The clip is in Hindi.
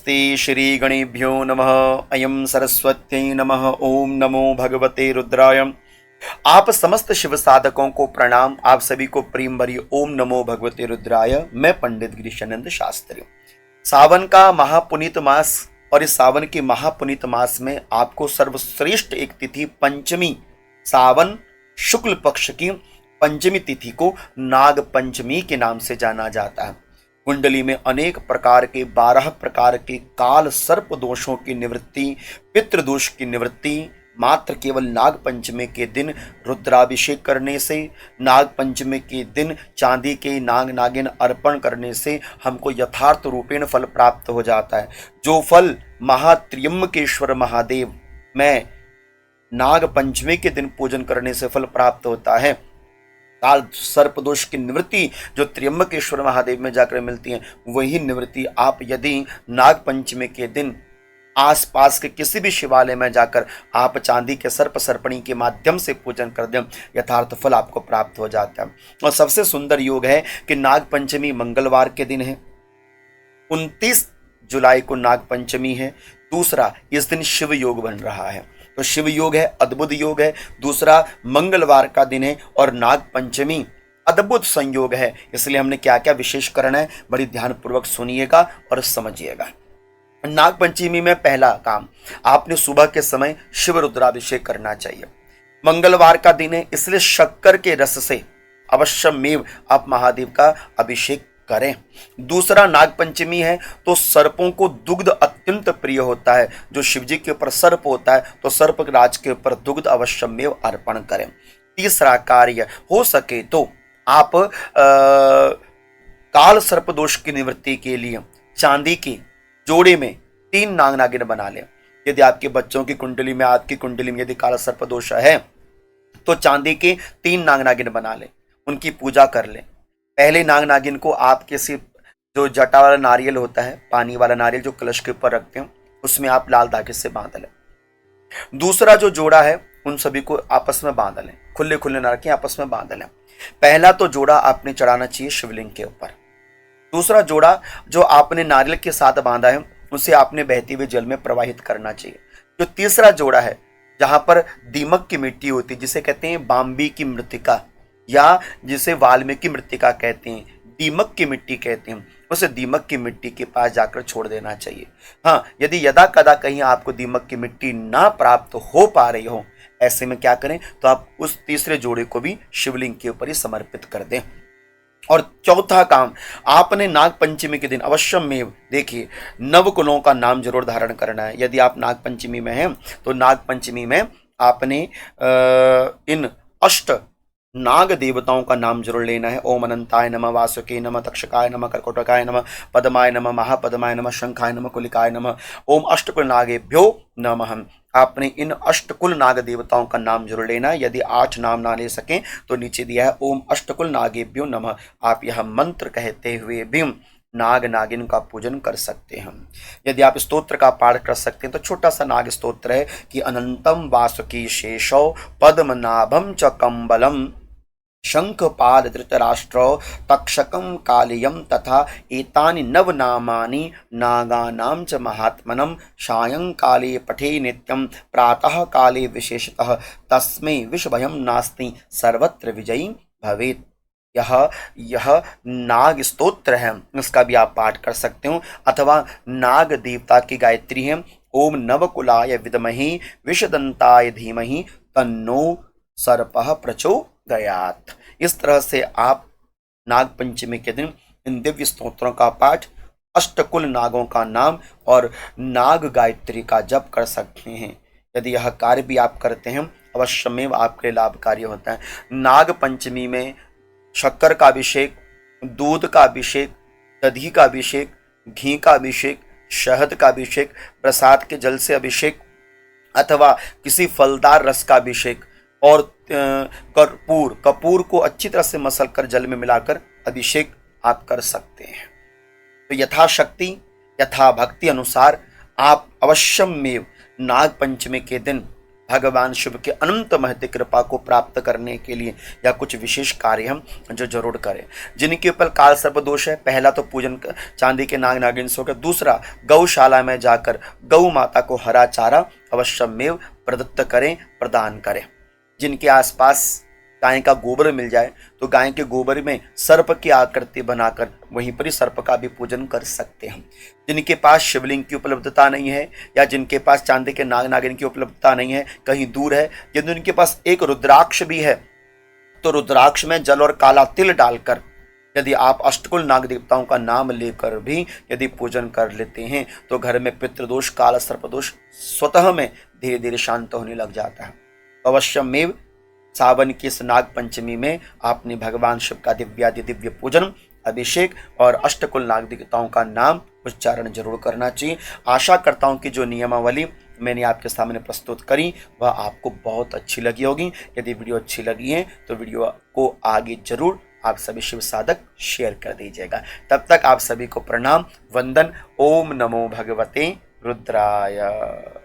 नमस्ते श्री गणेभ्यो नमः। अयं सरस्वत्यै नमः। ओम नमो भगवते रुद्राय। आप समस्त शिव साधकों को प्रणाम। आप सभी को प्रेम भरी ओम नमो भगवते रुद्राय। मैं पंडित गिरीशानंद शास्त्री। सावन का महापुनीत मास और इस सावन के महापुनीत मास में आपको सर्वश्रेष्ठ एक तिथि पंचमी, सावन शुक्ल पक्ष की पंचमी तिथि को नाग पंचमी के नाम से जाना जाता है। कुंडली में अनेक प्रकार के 12 प्रकार के काल सर्प दोषों की निवृत्ति, पितृदोष की निवृत्ति मात्र केवल नाग पंचमी के दिन रुद्राभिषेक करने से, नाग पंचमी के दिन चांदी के नाग नागिन अर्पण करने से हमको यथार्थ रूपेण फल प्राप्त हो जाता है। जो फल महात्र्यंबकेश्वर महादेव में नाग पंचमी के दिन पूजन करने से फल प्राप्त होता है, काल सर्प दोष की निवृत्ति जो त्र्यंबकेश्वर महादेव में जाकर मिलती है, वही निवृत्ति आप यदि नाग पंचमी के दिन आसपास के किसी भी शिवालय में जाकर आप चांदी के सर्प सर्पणी के माध्यम से पूजन कर दें, यथार्थ फल आपको प्राप्त हो जाता है। और सबसे सुंदर योग है कि नाग पंचमी मंगलवार के दिन है, 29 जुलाई को नाग पंचमी है। दूसरा, इस दिन शिव योग बन रहा है, तो शिव योग है, अद्भुत योग है। दूसरा, मंगलवार का दिन है और नाग पंचमी अद्भुत संयोग है। इसलिए हमने क्या क्या विशेष करना है, बड़ी ध्यानपूर्वक सुनिएगा और समझिएगा। नाग पंचमी में पहला काम, आपने सुबह के समय शिव रुद्राभिषेक करना चाहिए। मंगलवार का दिन है, इसलिए शक्कर के रस से अवश्यमेव आप महादेव का अभिषेक करें। दूसरा, नाग पंचमी है तो सर्पों को दुग्ध अत्यंत प्रिय होता है। जो शिवजी के ऊपर सर्प होता है तो सर्प राज के ऊपर दुग्ध अवश्यमेव अर्पण करें। तीसरा कार्य, हो सके तो आप काल सर्प दोष की निवृत्ति के लिए चांदी के जोड़े में 3 नाग नागिन बना लें। यदि आपके बच्चों की कुंडली में, आपकी कुंडली में यदि काला सर्प दोष है तो चांदी के 3 नाग नागिन बना लें, उनकी पूजा कर लें। पहले नाग नागिन को आप किसी जो जटा वाला नारियल होता है, पानी वाला नारियल जो कलश के ऊपर रखते हैं, उसमें आप लाल धागे से बांध लें। दूसरा जो जोड़ा है उन सभी को आपस में बांध लें, खुले खुले ना रखें, आपस में बांध लें। पहला तो जोड़ा आपने चढ़ाना चाहिए शिवलिंग के ऊपर। दूसरा जोड़ा जो आपने नारियल के साथ बांधा है उसे आपने बहते हुए जल में प्रवाहित करना चाहिए। जो तीसरा जोड़ा है जहां पर दीमक की मिट्टी होती है, जिसे कहते हैं बाम्बी की मृतिका या जिसे वाल्मीकि मृतिका कहते हैं, दीमक की मिट्टी कहते हैं, उसे दीमक की मिट्टी के पास जाकर छोड़ देना चाहिए। हाँ, यदि यदा कदा कहीं आपको दीमक की मिट्टी ना प्राप्त हो पा रही हो, ऐसे में क्या करें, तो आप उस तीसरे जोड़े को भी शिवलिंग के ऊपर ही समर्पित कर दें। और चौथा काम, आपने नाग पंचमी के दिन अवश्यमेव देखिए नवकुलों का नाम जरूर धारण करना है। यदि आप नाग पंचमी में हैं तो नाग पंचमी में आपने इन अष्ट नाग देवताओं का नाम जरूर लेना है। ओम अनंताय नमः, वासुके नमः, तक्षकाय नमः, कर्कोटकाय नमः, पद्माय नमः, महापद्माय नमः, शंखाय नमः, कुलिकाय नमः, ओम अष्टकुल नागेभ्यो नमः। आपने इन अष्टकुल नाग देवताओं का नाम जरूर लेना है। यदि 8 नाम ना ले सकें तो नीचे दिया है ओम अष्टकुल नागेभ्यो नमः। आप यह मंत्र कहते हुए भी नाग नागिन का पूजन कर सकते हैं। यदि आप स्तोत्र का पाठ कर सकते हैं तो छोटा सा नाग स्तोत्र है कि अनंतम वासुकी शेषो पद्मनाभम च कंबलम शंखपाद धृतराष्ट्र तक्षकम कालियम तथा एतानि नवनामानि नागानां च महात्मनं सायंकाले पठे नित्यं प्रातः काले विशेषतः तस्मै विषभयं नास्ति सर्वत्र विजयी भवेत्। यह नाग स्तोत्र है, इसका भी आप पाठ कर सकते हो। अथवा नाग देवता की गायत्री है, ओम नवकुलाय विद्महे विषदंताय धीमहि तन्नो सर्पः प्रचोदयात्। इस तरह से आप नाग पंचमी के दिन इन दिव्य स्तोत्रों का पाठ, अष्टकुल नागों का नाम और नाग गायत्री का जप कर सकते हैं। यदि यह कार्य भी आप करते हैं अवश्यमेव आपके लाभकारी होता है। नाग पंचमी में शक्कर का अभिषेक, दूध का अभिषेक, दधी का अभिषेक, घी का अभिषेक, शहद का अभिषेक, प्रसाद के जल से अभिषेक अथवा किसी फलदार रस का अभिषेक और कपूर को अच्छी तरह से मसल कर जल में मिलाकर अभिषेक आप कर सकते हैं। तो यथाशक्ति यथा भक्ति अनुसार आप अवश्यमेव नाग पंचमी के दिन भगवान शिव के अनंत महत्व कृपा को प्राप्त करने के लिए या कुछ विशेष कार्य हम जो जरूर करें। जिनके ऊपर काल सर्प दोष है, पहला तो पूजन चांदी के नाग नागिन से होकर, दूसरा गौशाला में जाकर गौ माता को हरा चारा अवश्यमेव प्रदत्त करें, प्रदान करें। जिनके आसपास गाय का गोबर मिल जाए तो गाय के गोबर में सर्प की आकृति बनाकर वहीं पर ही सर्प का भी पूजन कर सकते हैं। जिनके पास शिवलिंग की उपलब्धता नहीं है या जिनके पास चांदी के नाग नागिन की उपलब्धता नहीं है, कहीं दूर है, यदि उनके पास एक रुद्राक्ष भी है तो रुद्राक्ष में जल और काला तिल डालकर यदि आप अष्टकुल नाग देवताओं का नाम लेकर भी यदि पूजन कर लेते हैं तो घर में पितृदोष काल सर्पदोष स्वतः में धीरे धीरे शांत होने लग जाता है। अवश्यमेव सावन की इस नाग पंचमी में आपने भगवान शिव का दिव्यादि दिव्य पूजन, अभिषेक और अष्टकुल नाग देवताओं का नाम उच्चारण जरूर करना चाहिए। आशा करता हूं कि जो नियमावली मैंने आपके सामने प्रस्तुत करी वह आपको बहुत अच्छी लगी होगी। यदि वीडियो अच्छी लगी है तो वीडियो को आगे जरूर आप सभी शिव साधक शेयर कर दीजिएगा। तब तक आप सभी को प्रणाम, वंदन। ओम नमो भगवते रुद्राय।